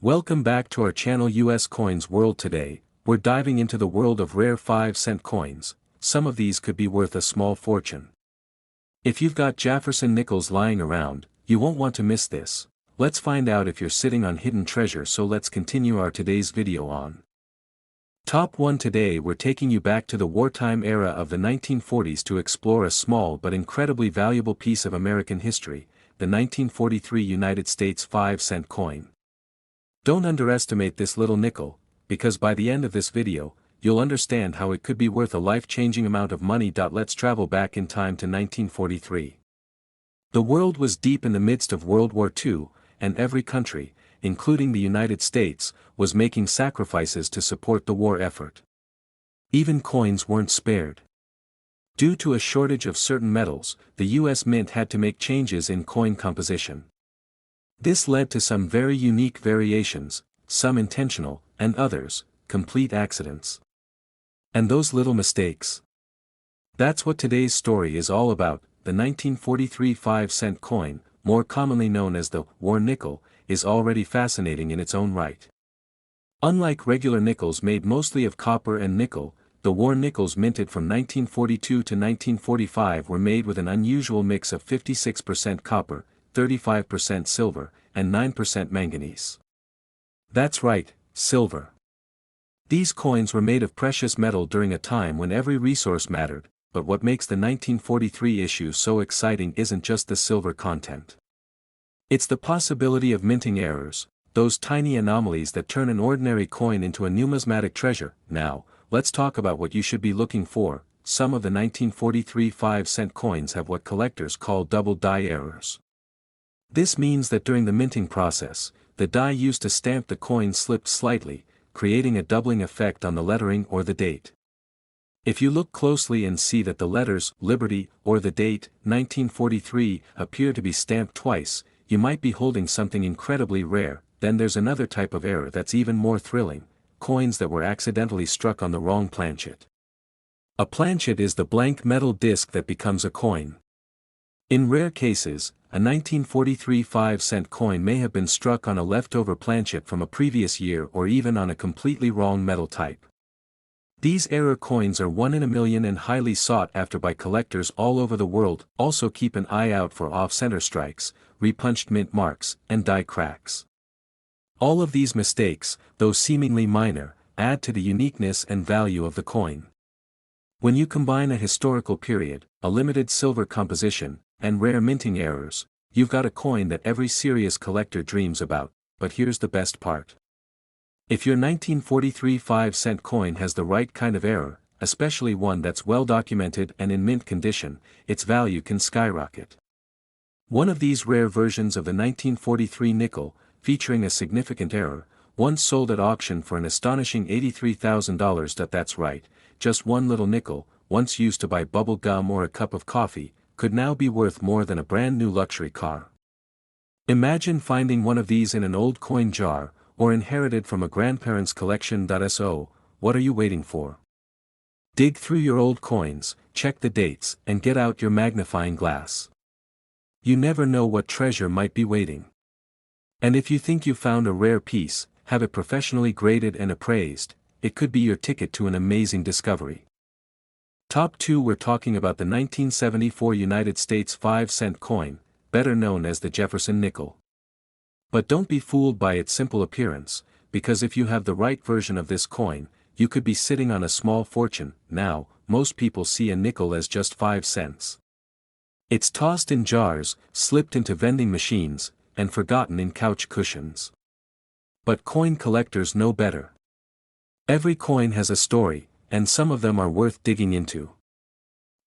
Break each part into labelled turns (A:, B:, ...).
A: Welcome back to our channel US Coins World. Today, we're diving into the world of rare 5-cent coins. Some of these could be worth a small fortune. If you've got Jefferson nickels lying around, you won't want to miss this. Let's find out if you're sitting on hidden treasure. So let's continue our today's video on Top 1. Today we're taking you back to the wartime era of the 1940s to explore a small but incredibly valuable piece of American history, the 1943 United States 5-cent coin. Don't underestimate this little nickel, because by the end of this video, you'll understand how it could be worth a life-changing amount of money. Let's travel back in time to 1943. The world was deep in the midst of World War II, and every country, including the United States, was making sacrifices to support the war effort. Even coins weren't spared. Due to a shortage of certain metals, the U.S. Mint had to make changes in coin composition. This led to some very unique variations, some intentional, and others, complete accidents. And those little mistakes. That's what today's story is all about. The 1943 5-cent coin, more commonly known as the war nickel, is already fascinating in its own right. Unlike regular nickels made mostly of copper and nickel, the war nickels minted from 1942 to 1945 were made with an unusual mix of 56% copper, 35% silver, and 9% manganese. That's right, silver. These coins were made of precious metal during a time when every resource mattered, but what makes the 1943 issue so exciting isn't just the silver content. It's the possibility of minting errors, those tiny anomalies that turn an ordinary coin into a numismatic treasure. Now, let's talk about what you should be looking for. Some of the 1943 5-cent coins have what collectors call double die errors. This means that during the minting process, the die used to stamp the coin slipped slightly, creating a doubling effect on the lettering or the date. If you look closely and see that the letters Liberty or the date 1943 appear to be stamped twice, you might be holding something incredibly rare. Then there's another type of error that's even more thrilling: coins that were accidentally struck on the wrong planchet. A planchet is the blank metal disc that becomes a coin. In rare cases, a 1943 5-cent coin may have been struck on a leftover planchet from a previous year or even on a completely wrong metal type. These error coins are 1 in a million and highly sought after by collectors all over the world. Also keep an eye out for off-center strikes, repunched mint marks, and die cracks. All of these mistakes, though seemingly minor, add to the uniqueness and value of the coin. When you combine a historical period, a limited silver composition, and rare minting errors, you've got a coin that every serious collector dreams about. But here's the best part. If your 1943 5-cent coin has the right kind of error, especially one that's well documented and in mint condition, its value can skyrocket. One of these rare versions of the 1943 nickel, featuring a significant error, once sold at auction for an astonishing $83,000. That's right, just one little nickel, once used to buy bubble gum or a cup of coffee, could now be worth more than a brand new luxury car. Imagine finding one of these in an old coin jar, or inherited from a grandparent's collection. So, what are you waiting for? Dig through your old coins, check the dates, and get out your magnifying glass. You never know what treasure might be waiting. And if you think you found a rare piece, have it professionally graded and appraised. It could be your ticket to an amazing discovery. Top 2. We're talking about the 1974 United States 5-cent coin, better known as the Jefferson nickel. But don't be fooled by its simple appearance, because if you have the right version of this coin, you could be sitting on a small fortune. Now, most people see a nickel as just 5 cents. It's tossed in jars, slipped into vending machines, and forgotten in couch cushions. But coin collectors know better. Every coin has a story, and some of them are worth digging into.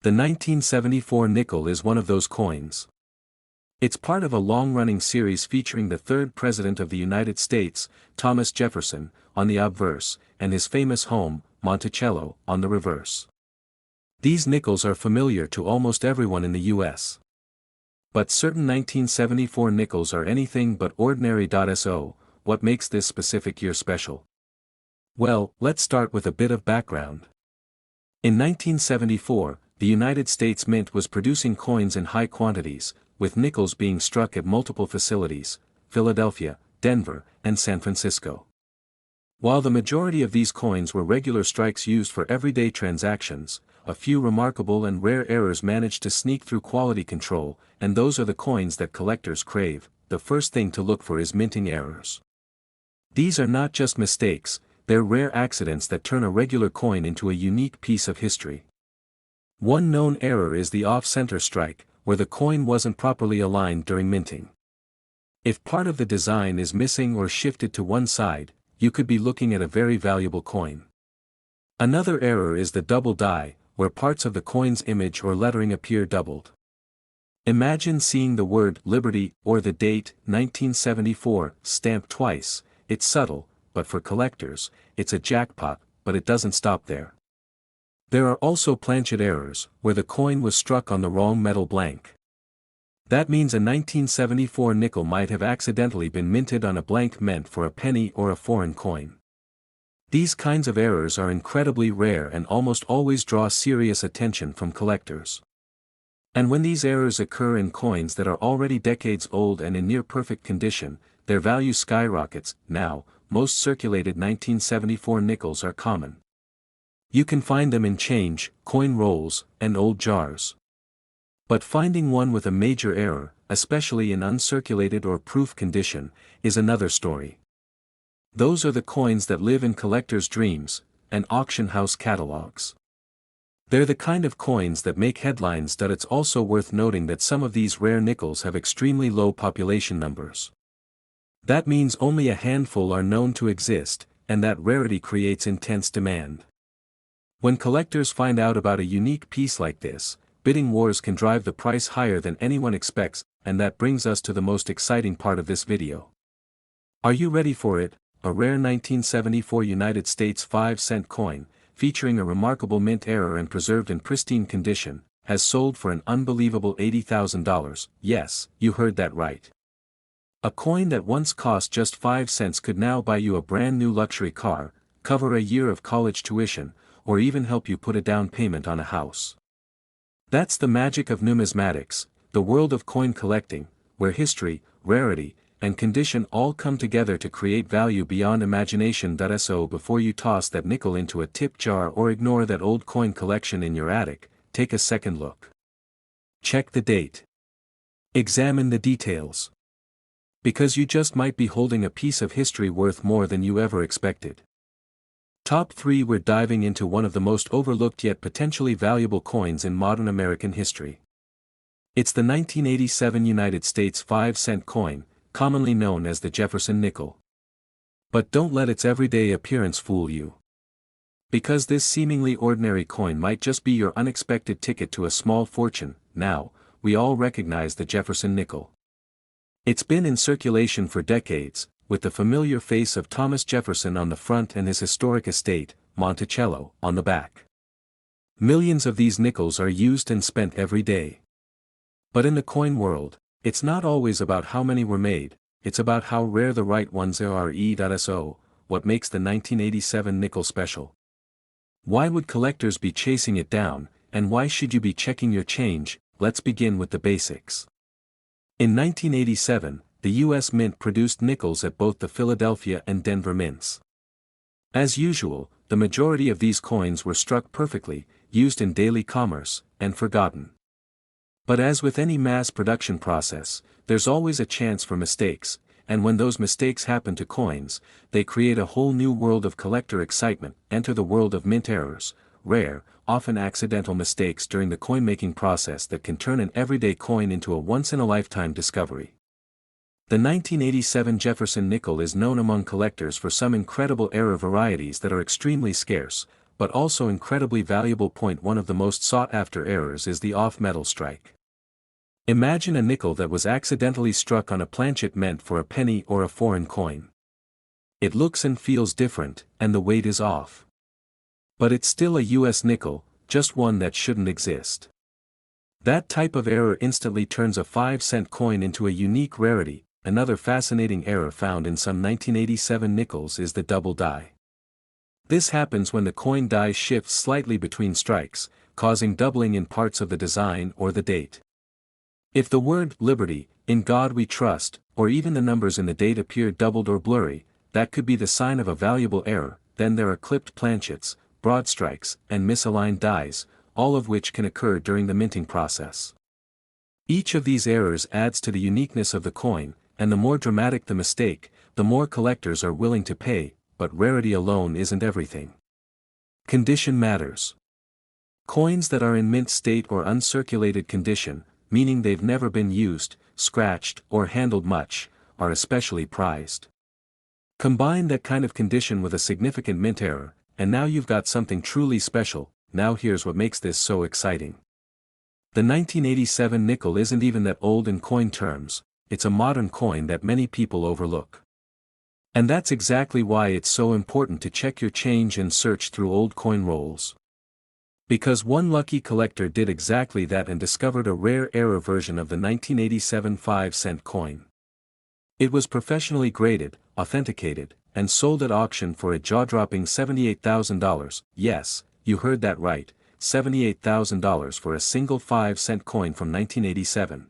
A: The 1974 nickel is one of those coins. It's part of a long-running series featuring the third President of the United States, Thomas Jefferson, on the obverse, and his famous home, Monticello, on the reverse. These nickels are familiar to almost everyone in the U.S. But certain 1974 nickels are anything but ordinary. So, what makes this specific year special? Well, let's start with a bit of background. In 1974, the United States Mint was producing coins in high quantities, with nickels being struck at multiple facilities: Philadelphia, Denver, and San Francisco. While the majority of these coins were regular strikes used for everyday transactions, a few remarkable and rare errors managed to sneak through quality control, and those are the coins that collectors crave. The first thing to look for is minting errors. These are not just mistakes, they're rare accidents that turn a regular coin into a unique piece of history. One known error is the off-center strike, where the coin wasn't properly aligned during minting. If part of the design is missing or shifted to one side, you could be looking at a very valuable coin. Another error is the double die, where parts of the coin's image or lettering appear doubled. Imagine seeing the word Liberty or the date 1974 stamped twice. It's subtle, but for collectors, it's a jackpot, but it doesn't stop there. There are also planchet errors, where the coin was struck on the wrong metal blank. That means a 1974 nickel might have accidentally been minted on a blank meant for a penny or a foreign coin. These kinds of errors are incredibly rare and almost always draw serious attention from collectors. And when these errors occur in coins that are already decades old and in near-perfect condition, their value skyrockets. Now, most circulated 1974 nickels are common. You can find them in change, coin rolls, and old jars. But finding one with a major error, especially in uncirculated or proof condition, is another story. Those are the coins that live in collectors' dreams, and auction house catalogs. They're the kind of coins that make headlines. It's also worth noting that some of these rare nickels have extremely low population numbers. That means only a handful are known to exist, and that rarity creates intense demand. When collectors find out about a unique piece like this, bidding wars can drive the price higher than anyone expects, and that brings us to the most exciting part of this video. Are you ready for it? A rare 1974 United States 5-cent coin, featuring a remarkable mint error and preserved in pristine condition, has sold for an unbelievable $80,000. Yes, you heard that right. A coin that once cost just 5 cents could now buy you a brand new luxury car, cover a year of college tuition, or even help you put a down payment on a house. That's the magic of numismatics, the world of coin collecting, where history, rarity, and condition all come together to create value beyond imagination. So before you toss that nickel into a tip jar or ignore that old coin collection in your attic, take a second look. Check the date. Examine the details. Because you just might be holding a piece of history worth more than you ever expected. Top 3. We're diving into one of the most overlooked yet potentially valuable coins in modern American history. It's the 1987 United States 5-cent coin, commonly known as the Jefferson nickel. But don't let its everyday appearance fool you. Because this seemingly ordinary coin might just be your unexpected ticket to a small fortune. Now, we all recognize the Jefferson nickel. It's been in circulation for decades, with the familiar face of Thomas Jefferson on the front and his historic estate, Monticello, on the back. Millions of these nickels are used and spent every day. But in the coin world, it's not always about how many were made, it's about how rare the right ones are. So, what makes the 1987 nickel special? Why would collectors be chasing it down, and why should you be checking your change? Let's begin with the basics. In 1987, the U.S. Mint produced nickels at both the Philadelphia and Denver mints. As usual, the majority of these coins were struck perfectly, used in daily commerce, and forgotten. But as with any mass production process, there's always a chance for mistakes, and when those mistakes happen to coins, they create a whole new world of collector excitement. Enter the world of mint errors, rare, often accidental mistakes during the coin-making process that can turn an everyday coin into a once-in-a-lifetime discovery. The 1987 Jefferson nickel is known among collectors for some incredible error varieties that are extremely scarce, but also incredibly valuable. One of the most sought-after errors is the off-metal strike. Imagine a nickel that was accidentally struck on a planchet meant for a penny or a foreign coin. It looks and feels different, and the weight is off. But it's still a US nickel, just one that shouldn't exist. That type of error instantly turns a 5-cent coin into a unique rarity. Another fascinating error found in some 1987 nickels is the double die. This happens when the coin die shifts slightly between strikes, causing doubling in parts of the design or the date. If the word Liberty "In God we trust," or even the numbers in the date appear doubled or blurry, that could be the sign of a valuable error. Then there are clipped planchets, broad strikes, and misaligned dies, all of which can occur during the minting process. Each of these errors adds to the uniqueness of the coin, and the more dramatic the mistake, the more collectors are willing to pay, but rarity alone isn't everything. Condition matters. Coins that are in mint state or uncirculated condition, meaning they've never been used, scratched, or handled much, are especially prized. Combine that kind of condition with a significant mint error, and now you've got something truly special. Now here's what makes this so exciting. The 1987 nickel isn't even that old in coin terms, it's a modern coin that many people overlook. And that's exactly why it's so important to check your change and search through old coin rolls. Because one lucky collector did exactly that and discovered a rare error version of the 1987 5-cent coin. It was professionally graded, authenticated, and sold at auction for a jaw-dropping $78,000, yes, you heard that right, $78,000 for a single 5-cent coin from 1987.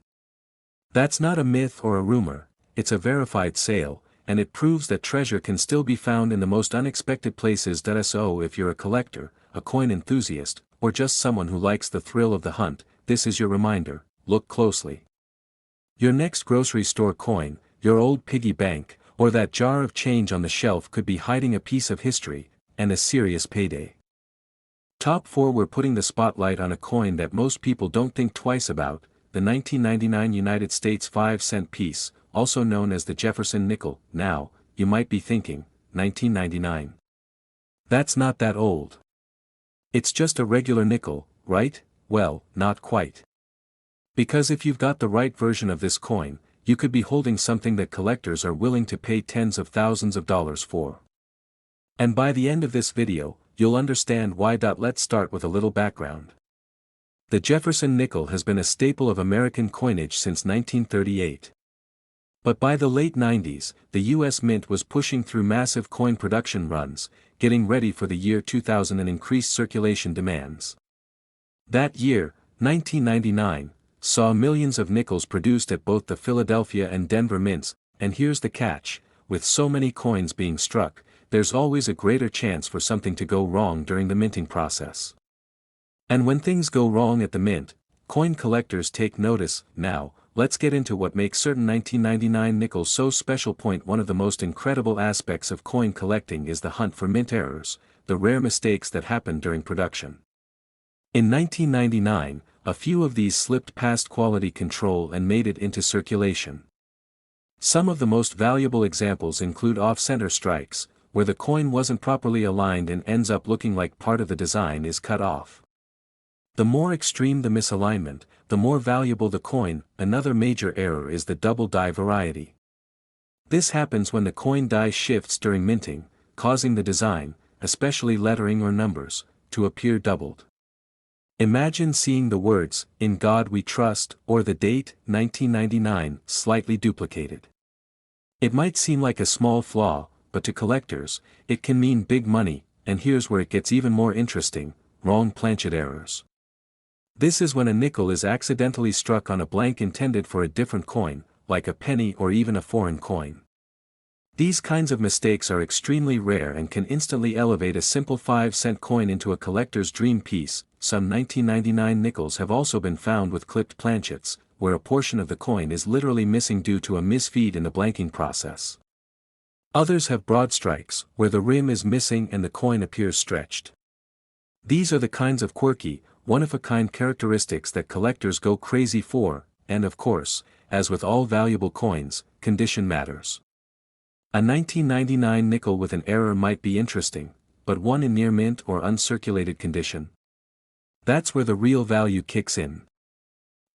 A: That's not a myth or a rumor, it's a verified sale, and it proves that treasure can still be found in the most unexpected places. So if you're a collector, a coin enthusiast, or just someone who likes the thrill of the hunt, this is your reminder: look closely. Your next grocery store coin, your old piggy bank, or that jar of change on the shelf could be hiding a piece of history, and a serious payday. Top 4. We're putting the spotlight on a coin that most people don't think twice about, the 1999 United States 5-cent piece, also known as the Jefferson nickel. Now, you might be thinking, 1999. That's not that old. It's just a regular nickel, right? Well, not quite. Because if you've got the right version of this coin, you could be holding something that collectors are willing to pay tens of thousands of dollars for. And by the end of this video, you'll understand why. Let's start with a little background. The Jefferson nickel has been a staple of American coinage since 1938. But by the late 90s, the U.S. Mint was pushing through massive coin production runs, getting ready for the year 2000 and increased circulation demands. That year, 1999, saw millions of nickels produced at both the Philadelphia and Denver mints, and here's the catch: with so many coins being struck, there's always a greater chance for something to go wrong during the minting process. And when things go wrong at the mint, coin collectors take notice. Now, let's get into what makes certain 1999 nickels so special. Point 1. Of the most incredible aspects of coin collecting is the hunt for mint errors, the rare mistakes that happen during production. In 1999, a few of these slipped past quality control and made it into circulation. Some of the most valuable examples include off-center strikes, where the coin wasn't properly aligned and ends up looking like part of the design is cut off. The more extreme the misalignment, the more valuable the coin. Another major error is the double die variety. This happens when the coin die shifts during minting, causing the design, especially lettering or numbers, to appear doubled. Imagine seeing the words, "In God We Trust," or the date, 1999, slightly duplicated. It might seem like a small flaw, but to collectors, it can mean big money. And here's where it gets even more interesting: wrong planchet errors. This is when a nickel is accidentally struck on a blank intended for a different coin, like a penny or even a foreign coin. These kinds of mistakes are extremely rare and can instantly elevate a simple 5-cent coin into a collector's dream piece. Some 1999 nickels have also been found with clipped planchets, where a portion of the coin is literally missing due to a misfeed in the blanking process. Others have broad strikes, where the rim is missing and the coin appears stretched. These are the kinds of quirky, one-of-a-kind characteristics that collectors go crazy for, and of course, as with all valuable coins, condition matters. A 1999 nickel with an error might be interesting, but one in near mint or uncirculated condition? That's where the real value kicks in.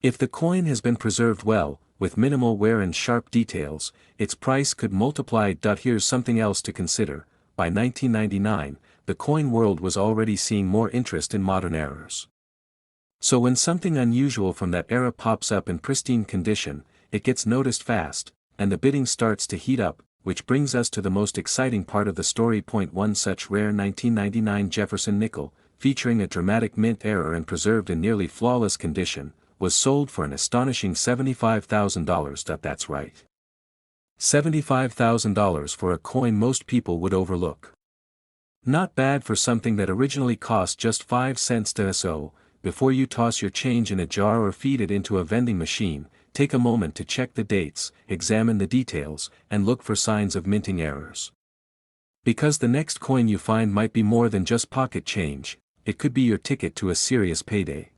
A: If the coin has been preserved well, with minimal wear and sharp details, its price could multiply. Here's something else to consider: by 1999, the coin world was already seeing more interest in modern errors. So when something unusual from that era pops up in pristine condition, it gets noticed fast, and the bidding starts to heat up, which brings us to the most exciting part of the story. Point 1. Such rare 1999 Jefferson nickel, featuring a dramatic mint error and preserved in nearly flawless condition, was sold for an astonishing $75,000. That's right. $75,000 for a coin most people would overlook. Not bad for something that originally cost just 5 cents. So, before you toss your change in a jar or feed it into a vending machine, take a moment to check the dates, examine the details, and look for signs of minting errors. Because the next coin you find might be more than just pocket change, it could be your ticket to a serious payday.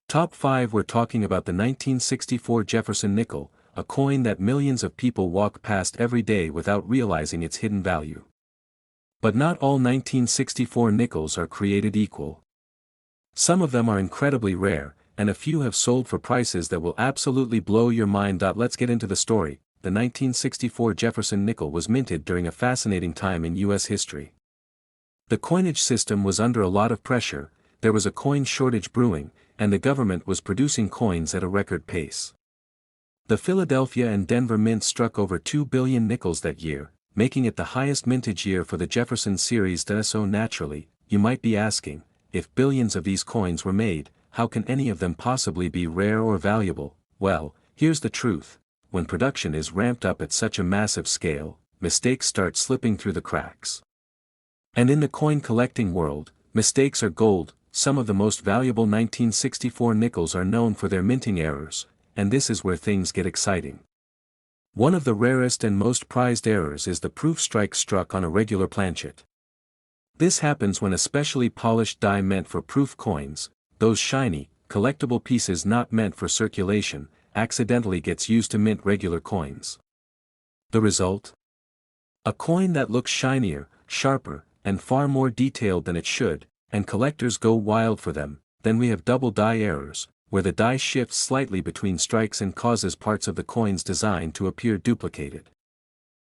A: Top 5. We're talking about the 1964 Jefferson nickel, a coin that millions of people walk past every day without realizing its hidden value. But not all 1964 nickels are created equal. Some of them are incredibly rare, and a few have sold for prices that will absolutely blow your mind. Let's get into the story. The 1964 Jefferson nickel was minted during a fascinating time in U.S. history. The coinage system was under a lot of pressure, there was a coin shortage brewing, and the government was producing coins at a record pace. The Philadelphia and Denver mints struck over 2 billion nickels that year, making it the highest mintage year for the Jefferson series. So naturally, you might be asking, if billions of these coins were made, how can any of them possibly be rare or valuable? Well, here's the truth. When production is ramped up at such a massive scale, mistakes start slipping through the cracks. And in the coin collecting world, mistakes are gold. Some of the most valuable 1964 nickels are known for their minting errors, and this is where things get exciting. One of the rarest and most prized errors is the proof strike struck on a regular planchet. This happens when a specially polished die meant for proof coins, those shiny, collectible pieces not meant for circulation, accidentally gets used to mint regular coins. The result? A coin that looks shinier, sharper, and far more detailed than it should, and collectors go wild for them. Then we have double die errors, where the die shifts slightly between strikes and causes parts of the coin's design to appear duplicated.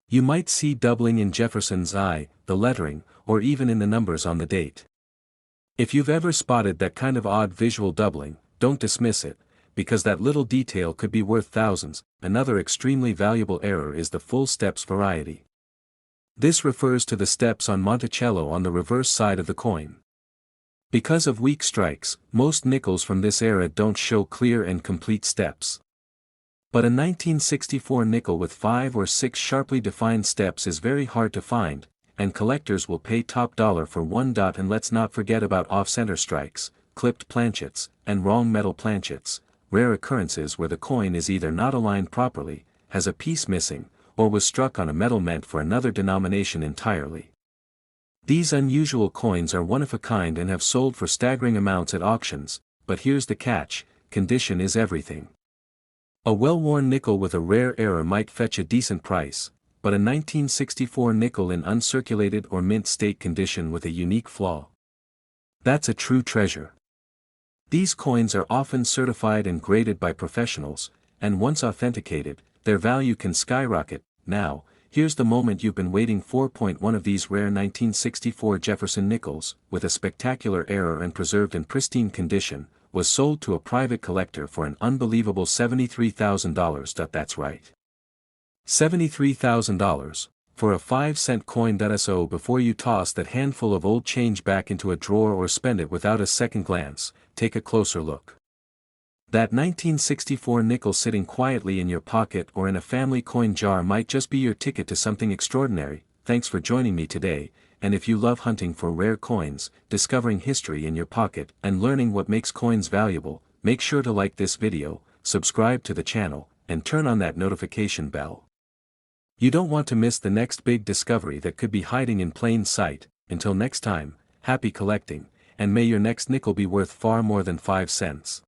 A: You might see doubling in Jefferson's I, the lettering, or even in the numbers on the date. If you've ever spotted that kind of odd visual doubling, don't dismiss it, because that little detail could be worth thousands. Another extremely valuable error is the full steps variety. This refers to the steps on Monticello on the reverse side of the coin. Because of weak strikes, most nickels from this era don't show clear and complete steps. But a 1964 nickel with 5 or 6 sharply defined steps is very hard to find, and collectors will pay top dollar for one. And let's not forget about off-center strikes, clipped planchets, and wrong metal planchets, rare occurrences where the coin is either not aligned properly, has a piece missing, or was struck on a metal meant for another denomination entirely. These unusual coins are one of a kind and have sold for staggering amounts at auctions, but here's the catch: condition is everything. A well-worn nickel with a rare error might fetch a decent price, but a 1964 nickel in uncirculated or mint state condition with a unique flaw, that's a true treasure. These coins are often certified and graded by professionals, and once authenticated, their value can skyrocket. Now, here's the moment you've been waiting for. One of these rare 1964 Jefferson nickels, with a spectacular error and preserved in pristine condition, was sold to a private collector for an unbelievable $73,000. That's right. $73,000, for a 5-cent coin. So before you toss that handful of old change back into a drawer or spend it without a second glance, take a closer look. That 1964 nickel sitting quietly in your pocket or in a family coin jar might just be your ticket to something extraordinary. Thanks for joining me today, and if you love hunting for rare coins, discovering history in your pocket, and learning what makes coins valuable, make sure to like this video, subscribe to the channel, and turn on that notification bell. You don't want to miss the next big discovery that could be hiding in plain sight. Until next time, happy collecting, and may your next nickel be worth far more than 5 cents.